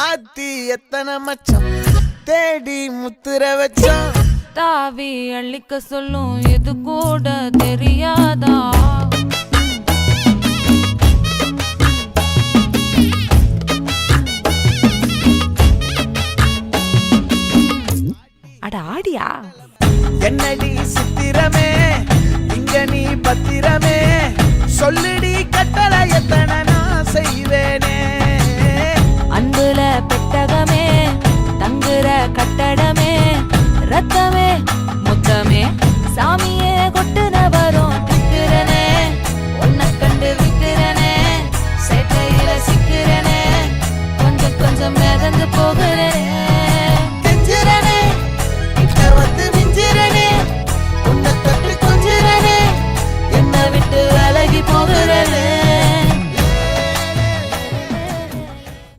ஆத்தி எத்தனை மச்சம் தேடி முத்துற வச்சோம். தாவி அள்ளிக்க சொல்லும் இது கூட தெரியாதா? அட ஆடியா என்னடி சித்திரமே இங்க நீ பத்திரமே சொல்லுடி கட்டளை எத்தனை நான் செய்வேனே. அன்புல பெட்டகமே தங்குற கட்டடமே ரத்தமே முத்தமே சாமியே கொட்டுன வரும் திக்கிறனே உன்னை கண்டு விக்கிறனே சேட்டையில சிக்கிறனே கொஞ்சம் கொஞ்சம் மிதந்து போக